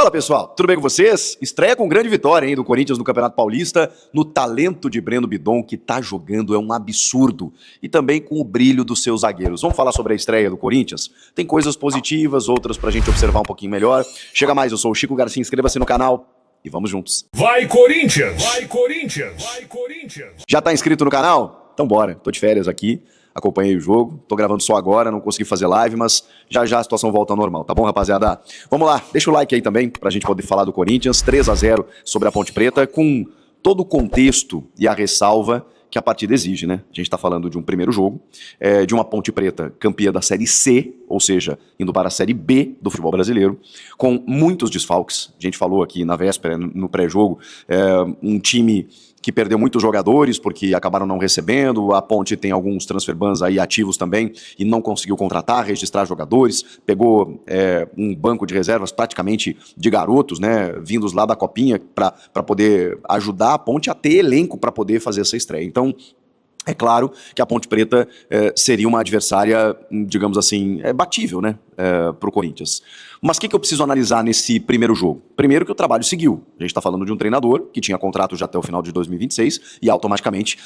Fala pessoal, tudo bem com vocês? Estreia com grande vitória hein, do Corinthians no Campeonato Paulista, no talento de Breno Bidon, que tá jogando, é um absurdo, e também com o brilho dos seus zagueiros. Vamos falar sobre a estreia do Corinthians? Tem coisas positivas, outras pra gente observar um pouquinho melhor. Chega mais, eu sou o Chico Garcia, inscreva-se no canal e vamos juntos. Vai Corinthians! Vai Corinthians! Vai Corinthians! Já tá inscrito no canal? Então bora, tô de férias aqui. Acompanhei o jogo, tô gravando só agora, não consegui fazer live, mas já a situação volta ao normal, tá bom, rapaziada? Vamos lá, deixa o like aí também, pra gente poder falar do Corinthians, 3-0 sobre a Ponte Preta, com todo o contexto e a ressalva que a partida exige, né? A gente tá falando de um primeiro jogo, de uma Ponte Preta campeã da Série C, ou seja, indo para a Série B do futebol brasileiro, com muitos desfalques. A gente falou aqui na véspera, no pré-jogo, um time que perdeu muitos jogadores porque acabaram não recebendo, a Ponte tem alguns transfer bans aí ativos também e não conseguiu contratar, registrar jogadores, pegou um banco de reservas praticamente de garotos, né, vindos lá da Copinha para poder ajudar a Ponte a ter elenco para poder fazer essa estreia. Então, é claro que a Ponte Preta seria uma adversária, digamos assim, batível, né, para o Corinthians. Mas o que eu preciso analisar nesse primeiro jogo? Primeiro que o trabalho seguiu. A gente está falando de um treinador que tinha contrato já até o final de 2026 e automaticamente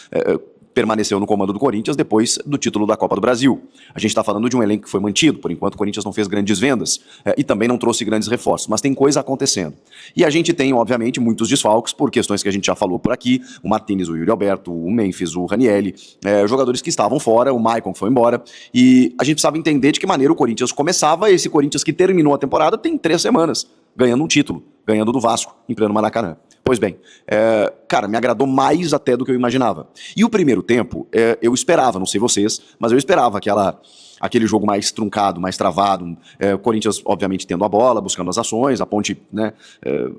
permaneceu no comando do Corinthians depois do título da Copa do Brasil. A gente está falando de um elenco que foi mantido, por enquanto o Corinthians não fez grandes vendas e também não trouxe grandes reforços, mas tem coisa acontecendo. E a gente tem, obviamente, muitos desfalques por questões que a gente já falou por aqui, o Martínez, o Yuri Alberto, o Memphis, o Ranielli, jogadores que estavam fora, o Maicon foi embora, e a gente precisava entender de que maneira o Corinthians começava, esse Corinthians que terminou a temporada tem 3 semanas, ganhando um título, ganhando do Vasco, em pleno Maracanã. Pois bem, cara, me agradou mais até do que eu imaginava. E o primeiro tempo, eu esperava, não sei vocês, mas eu esperava aquele jogo mais truncado, mais travado, o Corinthians, obviamente, tendo a bola, buscando as ações, a Ponte, né,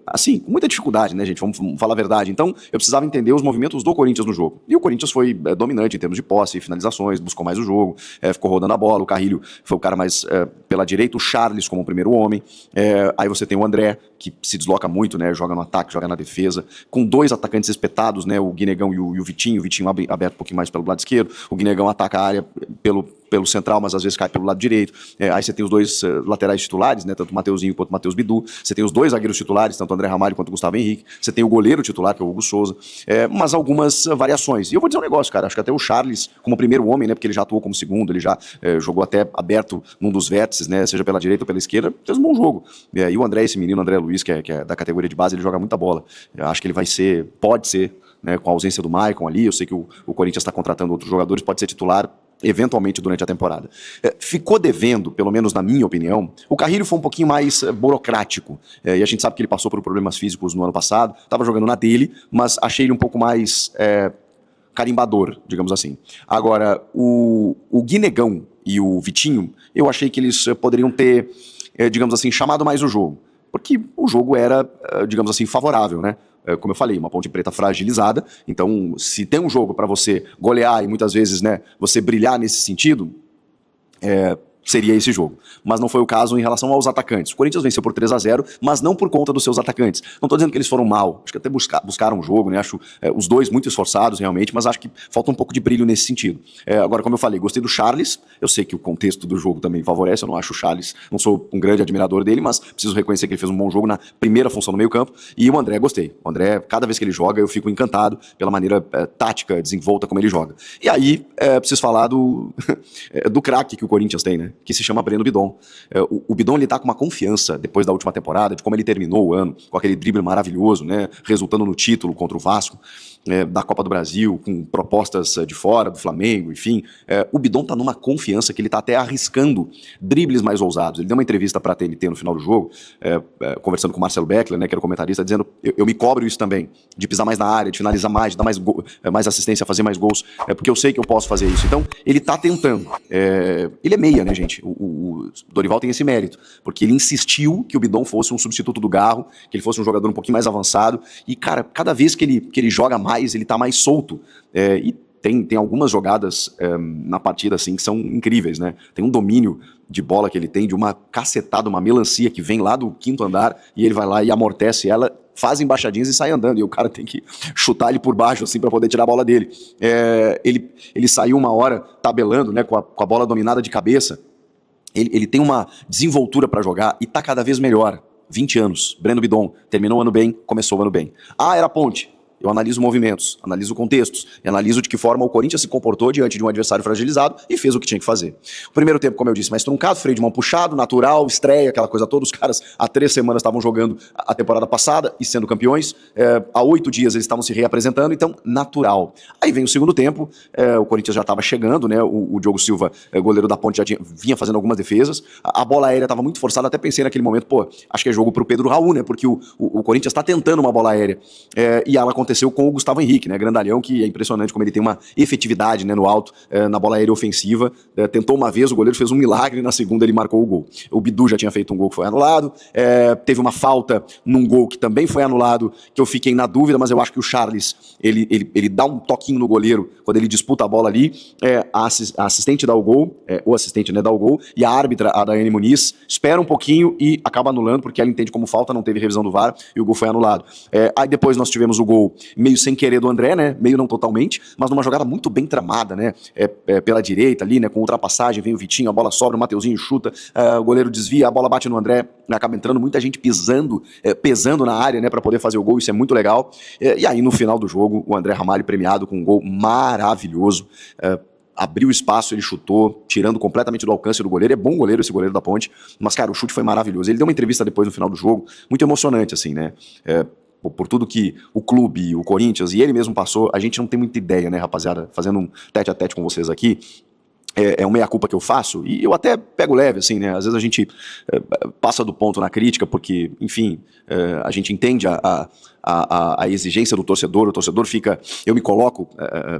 assim, com muita dificuldade, né, gente, vamos falar a verdade. Então, eu precisava entender os movimentos do Corinthians no jogo. E o Corinthians foi dominante em termos de posse, finalizações, buscou mais o jogo, ficou rodando a bola, o Carrilho foi o cara mais pela direita, o Charles como o primeiro homem, aí você tem o André, que se desloca muito, né, joga no ataque, joga na defesa, com 2 atacantes espetados, né, o Guinegão e o Vitinho aberto um pouquinho mais pelo lado esquerdo, o Guinegão ataca a área pelo central, mas às vezes cai pelo lado direito, aí você tem os 2 laterais titulares, né, tanto o Mateuzinho quanto o Matheus Bidu, você tem os 2 zagueiros titulares, tanto o André Ramalho quanto o Gustavo Henrique, você tem o goleiro titular, que é o Hugo Souza, mas algumas variações. E eu vou dizer um negócio, cara, acho que até o Charles, como primeiro homem, né, porque ele já atuou como segundo, ele já jogou até aberto num dos vértices, né, seja pela direita ou pela esquerda, fez um bom jogo. E o André, esse menino, André Luiz, que é da categoria de base, ele joga muita bola. Eu acho que ele pode ser, né, com a ausência do Maicon ali, eu sei que o Corinthians está contratando outros jogadores, pode ser titular eventualmente durante a temporada. Ficou devendo, pelo menos na minha opinião, o Carrilho foi um pouquinho mais burocrático, e a gente sabe que ele passou por problemas físicos no ano passado, estava jogando na dele, mas achei ele um pouco mais carimbador, digamos assim. Agora, o Guinegão e o Vitinho, eu achei que eles poderiam ter, digamos assim, chamado mais o jogo, porque o jogo era, digamos assim, favorável, né? Como eu falei, uma Ponte Preta fragilizada, então se tem um jogo para você golear e muitas vezes, né, você brilhar nesse sentido, seria esse jogo. Mas não foi o caso em relação aos atacantes. O Corinthians venceu por 3-0, mas não por conta dos seus atacantes. Não estou dizendo que eles foram mal, acho que até buscaram o jogo, né? Acho os 2 muito esforçados realmente, mas acho que falta um pouco de brilho nesse sentido. Agora, como eu falei, gostei do Charles, eu sei que o contexto do jogo também favorece, eu não acho o Charles, não sou um grande admirador dele, mas preciso reconhecer que ele fez um bom jogo na primeira função no meio campo, e o André, gostei. O André, cada vez que ele joga, eu fico encantado pela maneira tática, desenvolta como ele joga. E aí, preciso falar do craque que o Corinthians tem, né? Que se chama Breno Bidon. O Bidon, ele tá com uma confiança, depois da última temporada, de como ele terminou o ano, com aquele drible maravilhoso, né, resultando no título contra o Vasco, da Copa do Brasil, com propostas de fora, do Flamengo, enfim. O Bidon tá numa confiança que ele tá até arriscando dribles mais ousados. Ele deu uma entrevista pra TNT no final do jogo, conversando com o Marcelo Beckler, né, que era o comentarista, dizendo, eu me cobro isso também, de pisar mais na área, de finalizar mais, de dar mais assistência, fazer mais gols, porque eu sei que eu posso fazer isso. Então, ele tá tentando. Ele é meia, né, gente? O Dorival tem esse mérito, porque ele insistiu que o Bidon fosse um substituto do Garro, que ele fosse um jogador um pouquinho mais avançado, e, cara, cada vez que ele joga mais, ele tá mais solto, e tem algumas jogadas na partida, assim, que são incríveis, né? Tem um domínio de bola que ele tem, de uma cacetada, uma melancia que vem lá do 5º andar, e ele vai lá e amortece ela, faz embaixadinhas e sai andando, e o cara tem que chutar ele por baixo, assim, pra poder tirar a bola dele. Ele saiu uma hora tabelando, né, com a bola dominada de cabeça. Ele tem uma desenvoltura para jogar e tá cada vez melhor. 20 anos. Breno Bidon terminou o ano bem, começou o ano bem. Ah, era a Ponte. Eu analiso movimentos, analiso contextos e analiso de que forma o Corinthians se comportou diante de um adversário fragilizado e fez o que tinha que fazer. O primeiro tempo, como eu disse, mais truncado, freio de mão puxado, natural, estreia, aquela coisa toda. Os caras há 3 semanas estavam jogando a temporada passada e sendo campeões. Há 8 dias eles estavam se reapresentando, então natural. Aí vem o segundo tempo, o Corinthians já estava chegando, né? O Diogo Silva, goleiro da Ponte, vinha fazendo algumas defesas. A bola aérea estava muito forçada, até pensei naquele momento, pô, acho que é jogo pro Pedro Raul, né? Porque o Corinthians está tentando uma bola aérea. E ela aconteceu com o Gustavo Henrique, né, grandalhão, que é impressionante como ele tem uma efetividade, né, no alto, na bola aérea ofensiva. Tentou uma vez, o goleiro fez um milagre, na segunda ele marcou o gol. O Bidu já tinha feito um gol que foi anulado, teve uma falta num gol que também foi anulado, que eu fiquei na dúvida, mas eu acho que o Charles, ele dá um toquinho no goleiro quando ele disputa a bola ali, a assistente dá o gol, o assistente, né, dá o gol, e a árbitra, a Daiane Muniz, espera um pouquinho e acaba anulando, porque ela entende como falta, não teve revisão do VAR, e o gol foi anulado. Aí depois nós tivemos o gol meio sem querer do André, né? Meio não totalmente, mas numa jogada muito bem tramada, né? Pela direita ali, né? Com ultrapassagem, vem o Vitinho, a bola sobra, o Mateuzinho chuta, o goleiro desvia, a bola bate no André, acaba entrando muita gente pesando na área, né? Pra poder fazer o gol, isso é muito legal. E aí no final do jogo, o André Ramalho premiado com um gol maravilhoso. Abriu espaço, ele chutou, tirando completamente do alcance do goleiro. É bom goleiro esse goleiro da Ponte, mas, cara, o chute foi maravilhoso. Ele deu uma entrevista depois no final do jogo, muito emocionante, assim, né? Por tudo que o clube, o Corinthians e ele mesmo passou, a gente não tem muita ideia, né, rapaziada? Fazendo um tete-a-tete com vocês aqui, é uma meia-culpa que eu faço, e eu até pego leve, assim, né? Às vezes a gente passa do ponto na crítica, porque, enfim, a gente entende a exigência do torcedor, o torcedor fica, eu me coloco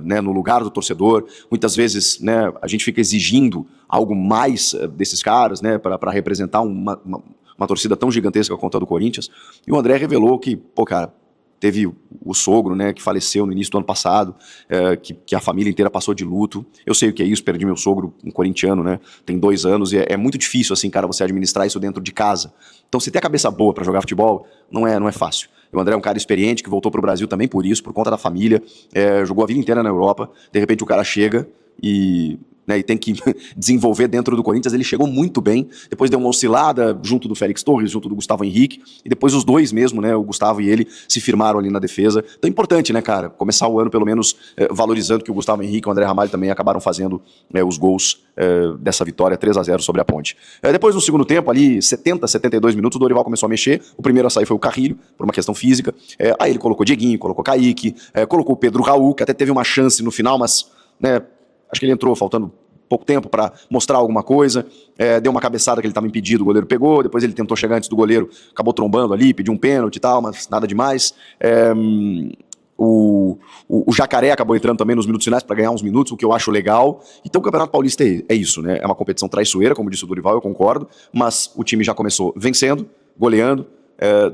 né, no lugar do torcedor, muitas vezes, né, a gente fica exigindo algo mais desses caras, né, para representar uma torcida tão gigantesca quanto a do Corinthians, e o André revelou que, pô, cara, teve o sogro, né, que faleceu no início do ano passado, que a família inteira passou de luto. Eu sei o que é isso, perdi meu sogro, um corintiano, né, tem 2 anos, e é muito difícil, assim, cara, você administrar isso dentro de casa. Então, você ter a cabeça boa para jogar futebol, não é fácil. O André é um cara experiente, que voltou pro Brasil também por isso, por conta da família, jogou a vida inteira na Europa, de repente o cara chega e tem que desenvolver dentro do Corinthians. Ele chegou muito bem, depois deu uma oscilada junto do Félix Torres, junto do Gustavo Henrique, e depois os dois mesmo, né, o Gustavo e ele, se firmaram ali na defesa. Então é importante, né, cara, começar o ano pelo menos valorizando que o Gustavo Henrique e o André Ramalho também acabaram fazendo os gols dessa vitória 3-0 sobre a Ponte. Depois no segundo tempo, ali 70, 72 minutos, o Dorival começou a mexer. O primeiro a sair foi o Carrilho, por uma questão física. Aí ele colocou Dieguinho, colocou Kaique, colocou o Pedro Raul, que até teve uma chance no final, mas, né, acho que ele entrou faltando pouco tempo para mostrar alguma coisa, deu uma cabeçada que ele estava impedido, o goleiro pegou, depois ele tentou chegar antes do goleiro, acabou trombando ali, pediu um pênalti e tal, mas nada demais. O Jacaré acabou entrando também nos minutos finais para ganhar uns minutos, o que eu acho legal. Então o Campeonato Paulista é isso, né? É uma competição traiçoeira, como disse o Dorival, eu concordo, mas o time já começou vencendo, goleando,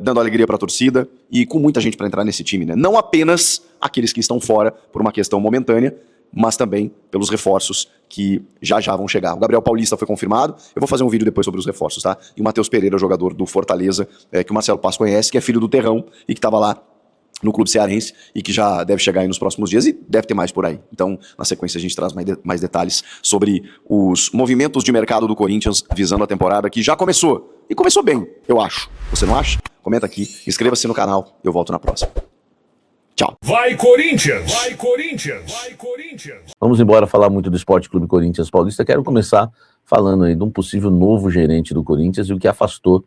dando alegria para a torcida e com muita gente para entrar nesse time, né? Não apenas aqueles que estão fora por uma questão momentânea, mas também pelos reforços que já vão chegar. O Gabriel Paulista foi confirmado, eu vou fazer um vídeo depois sobre os reforços, tá? E o Matheus Pereira, jogador do Fortaleza, que o Marcelo Paz conhece, que é filho do Terrão e que estava lá no clube cearense e que já deve chegar aí nos próximos dias e deve ter mais por aí. Então, na sequência, a gente traz mais detalhes sobre os movimentos de mercado do Corinthians visando a temporada que já começou. E começou bem, eu acho. Você não acha? Comenta aqui, inscreva-se no canal, eu volto na próxima. Tchau. Vai Corinthians! Vai Corinthians! Vai Corinthians! Vamos embora falar muito do Esporte Clube Corinthians Paulista. Quero começar falando aí de um possível novo gerente do Corinthians e o que afastou,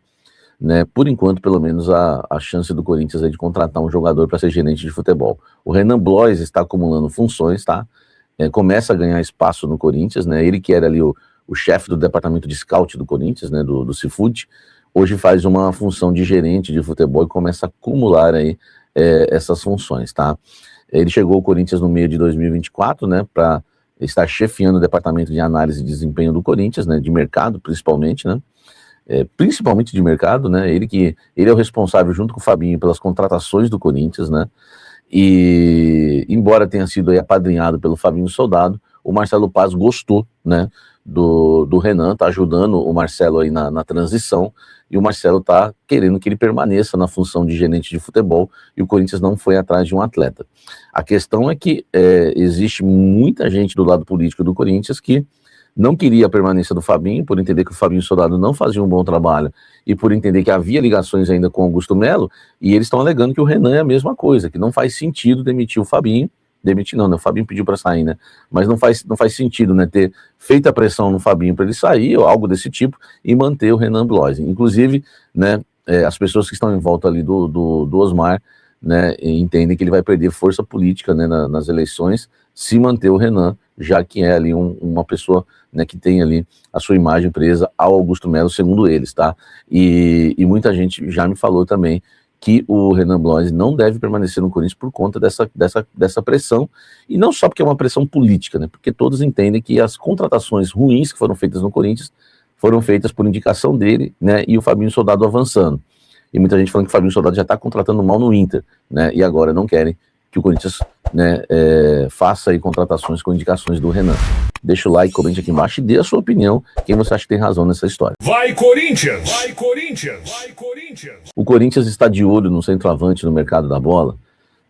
né, por enquanto, pelo menos, a chance do Corinthians aí de contratar um jogador para ser gerente de futebol. O Renan Blois está acumulando funções, tá? Começa a ganhar espaço no Corinthians, né? Ele que era ali o chefe do departamento de scout do Corinthians, né, do Cifute, hoje faz uma função de gerente de futebol e começa a acumular aí essas funções, tá? Ele chegou ao Corinthians no meio de 2024, né, para estar chefiando o departamento de análise de desempenho do Corinthians, né, de mercado principalmente, né, principalmente de mercado, né, ele é o responsável junto com o Fabinho pelas contratações do Corinthians, né, e embora tenha sido aí apadrinhado pelo Fabinho Soldado, o Marcelo Paz gostou, né, do Renan, tá ajudando o Marcelo aí na transição, e o Marcelo tá querendo que ele permaneça na função de gerente de futebol, e o Corinthians não foi atrás de um atleta. A questão é que existe muita gente do lado político do Corinthians que não queria a permanência do Fabinho, por entender que o Fabinho Soldado não fazia um bom trabalho e por entender que havia ligações ainda com o Augusto Melo, e eles estão alegando que o Renan é a mesma coisa, que não faz sentido demitir o Fabinho, demitir não, né? O Fabinho pediu para sair, né? Mas não faz sentido, né, ter feito a pressão no Fabinho para ele sair, ou algo desse tipo, e manter o Renan Bloise. Inclusive, né, as pessoas que estão em volta ali do Osmar, né, entendem que ele vai perder força política, né, nas eleições, se manter o Renan, já que é ali uma pessoa, né, que tem ali a sua imagem presa ao Augusto Melo, segundo eles, tá? E muita gente já me falou também que o Renan Bloise não deve permanecer no Corinthians por conta dessa pressão, e não só porque é uma pressão política, né, porque todos entendem que as contratações ruins que foram feitas no Corinthians foram feitas por indicação dele, né, e o Fabinho Soldado avançando. E muita gente falando que o Fabinho Soldado já está contratando mal no Inter, né, e agora não querem que o Corinthians, né, faça aí contratações com indicações do Renan. Deixa o like, comente aqui embaixo e dê a sua opinião, quem você acha que tem razão nessa história. Vai Corinthians! Vai Corinthians! Vai Corinthians! O Corinthians está de olho no centroavante no mercado da bola,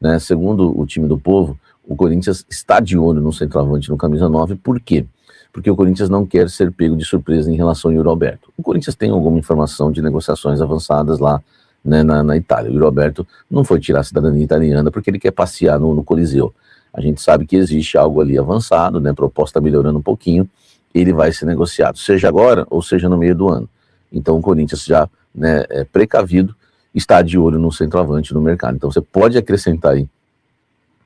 né? Segundo o time do Povo, o Corinthians está de olho no centroavante no camisa 9, por quê? Porque o Corinthians não quer ser pego de surpresa em relação ao Yuri Alberto. O Corinthians tem alguma informação de negociações avançadas lá, né, na Itália. O Yuri Alberto não foi tirar a cidadania italiana porque ele quer passear no Coliseu. A gente sabe que existe algo ali avançado, né, proposta melhorando um pouquinho, ele vai ser negociado, seja agora ou seja no meio do ano. Então o Corinthians já, né, precavido, está de olho no centroavante no mercado. Então você pode acrescentar aí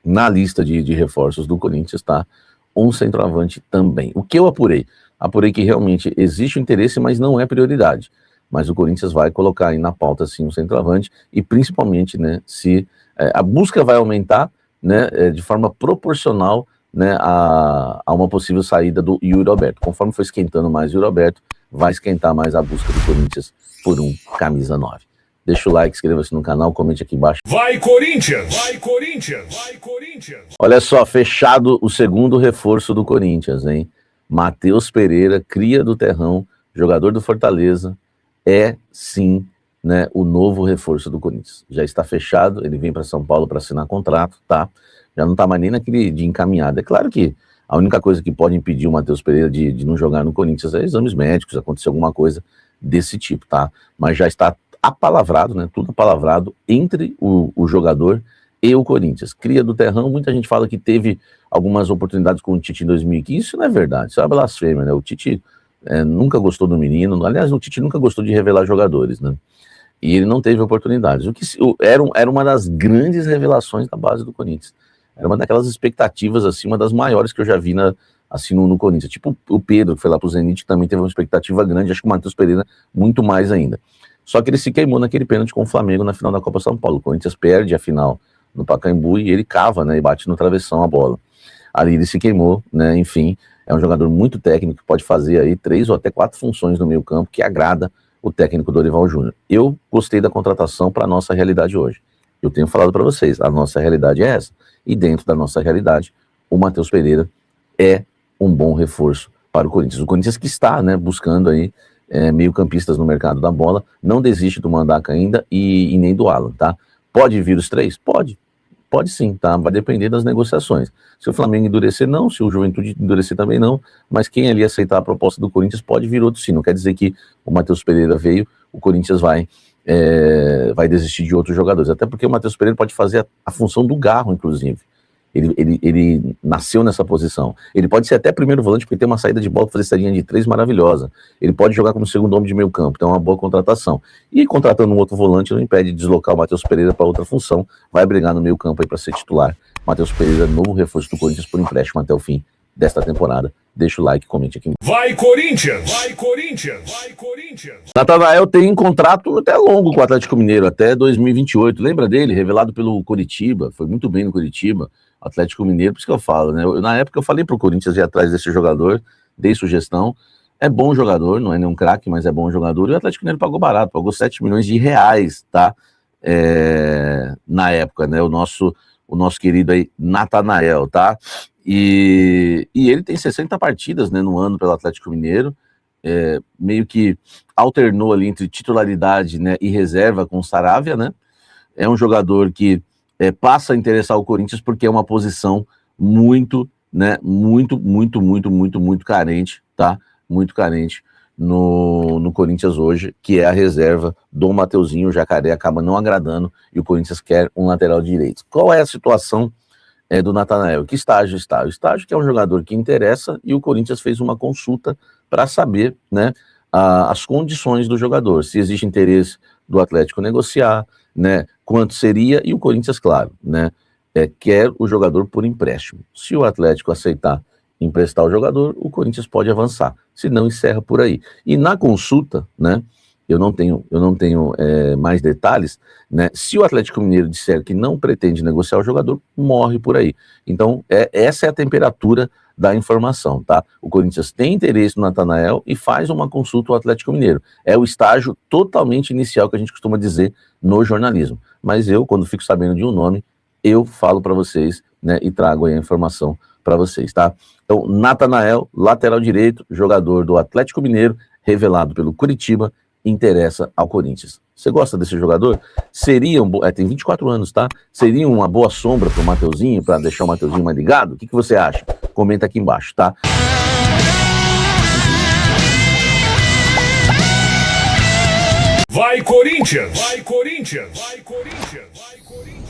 na lista de reforços do Corinthians, tá, um centroavante também. O que eu apurei? Apurei que realmente existe o interesse, mas não é prioridade. Mas o Corinthians vai colocar aí na pauta, sim, um centroavante, e principalmente, né, se a busca vai aumentar, né, de forma proporcional, né, a uma possível saída do Yuri Alberto. Conforme for esquentando mais o Yuri Alberto, vai esquentar mais a busca do Corinthians por um camisa 9. Deixa o like, inscreva-se no canal, comente aqui embaixo. Vai Corinthians! Vai Corinthians! Vai Corinthians! Olha só, fechado o segundo reforço do Corinthians, hein? Matheus Pereira, cria do Terrão, jogador do Fortaleza, é sim, né, o novo reforço do Corinthians. Já está fechado, ele vem para São Paulo para assinar contrato, tá? Já não está mais nem naquele de encaminhado. É claro que a única coisa que pode impedir o Matheus Pereira de não jogar no Corinthians é exames médicos, acontecer alguma coisa desse tipo, tá? Mas já está apalavrado, né? Tudo apalavrado entre o jogador e o Corinthians. Cria do Terrão, muita gente fala que teve algumas oportunidades com o Tite em 2015, isso não é verdade, isso é uma blasfêmia, né? O Tite nunca gostou do menino, aliás, o Tite nunca gostou de revelar jogadores, né? E ele não teve oportunidades. O que era uma das grandes revelações da base do Corinthians. Era uma daquelas expectativas, assim, uma das maiores que eu já vi assim, no Corinthians. Tipo o Pedro, que foi lá pro Zenit, que também teve uma expectativa grande, acho que o Matheus Pereira muito mais ainda. Só que ele se queimou naquele pênalti com o Flamengo na final da Copa São Paulo. O Corinthians perde a final no Pacaembu e ele cava, né, e bate no travessão a bola. Ali ele se queimou, né, enfim, é um jogador muito técnico, que pode fazer aí 3 ou até 4 funções no meio campo, que agrada o técnico Dorival Júnior. Eu gostei da contratação para a nossa realidade hoje. Eu tenho falado para vocês, a nossa realidade é essa. E dentro da nossa realidade, o Matheus Pereira é um bom reforço para o Corinthians. O Corinthians que está, né, buscando aí meio-campistas no mercado da bola, não desiste do Mandaca ainda e nem do Alan, tá? Pode vir os 3? Pode sim, tá? Vai depender das negociações. Se o Flamengo endurecer, não. Se o Juventude endurecer, também não. Mas quem ali aceitar a proposta do Corinthians pode vir outro sim. Não quer dizer que o Matheus Pereira veio, o Corinthians vai desistir de outros jogadores. Até porque o Matheus Pereira pode fazer a função do Garro, inclusive. Ele nasceu nessa posição. Ele pode ser até primeiro volante, porque tem uma saída de bola para fazer essa linha de 3 maravilhosa. Ele pode jogar como segundo homem de meio campo, então é uma boa contratação. E contratando um outro volante não impede de deslocar o Matheus Pereira para outra função. Vai brigar no meio campo aí para ser titular. Matheus Pereira, novo reforço do Corinthians por empréstimo até o fim desta temporada. Deixa o like, comente aqui. Vai Corinthians! Vai Corinthians! Vai Corinthians! Natanael tem um contrato até longo com o Atlético Mineiro, até 2028. Lembra dele? Revelado pelo Coritiba, foi muito bem no Coritiba. Atlético Mineiro, por isso que eu falo, né? Na época eu falei pro Corinthians ir atrás desse jogador, dei sugestão. É bom jogador, não é nenhum craque, mas é bom jogador. E o Atlético Mineiro pagou barato, pagou 7 milhões de reais, tá? Na época, né? O nosso querido aí, Natanael, tá? E ele tem 60 partidas, né, no ano pelo Atlético Mineiro, meio que alternou ali entre titularidade, né, e reserva com o Saravia, né? É um jogador que passa a interessar o Corinthians porque é uma posição muito né, muito carente, tá? Muito carente no Corinthians hoje, que é a reserva do Mateuzinho. O Jacaré acaba não agradando e o Corinthians quer um lateral direito. Qual é a situação do Natanael? Que estágio está? O estágio que é um jogador que interessa e o Corinthians fez uma consulta para saber, né, as condições do jogador, se existe interesse do Atlético negociar, né, quanto seria, e o Corinthians, claro, né, quer o jogador por empréstimo. Se o Atlético aceitar emprestar o jogador, o Corinthians pode avançar, se não encerra por aí. E na consulta, né, eu não tenho mais detalhes, né, se o Atlético Mineiro disser que não pretende negociar o jogador, morre por aí. Então, essa é a temperatura da informação, tá? O Corinthians tem interesse no Natanael e faz uma consulta ao Atlético Mineiro. É o estágio totalmente inicial que a gente costuma dizer no jornalismo. Mas eu, quando fico sabendo de um nome, eu falo para vocês, né, e trago aí a informação para vocês, tá? Então, Natanael, lateral direito, jogador do Atlético Mineiro, revelado pelo Curitiba, interessa ao Corinthians. Você gosta desse jogador? Seria tem 24 anos, tá? Seria uma boa sombra para o Mateuzinho, para deixar o Mateuzinho mais ligado? O que você acha? Comenta aqui embaixo, tá? Vai Corinthians! Vai Corinthians! Vai Corinthians! Vai Corinthians!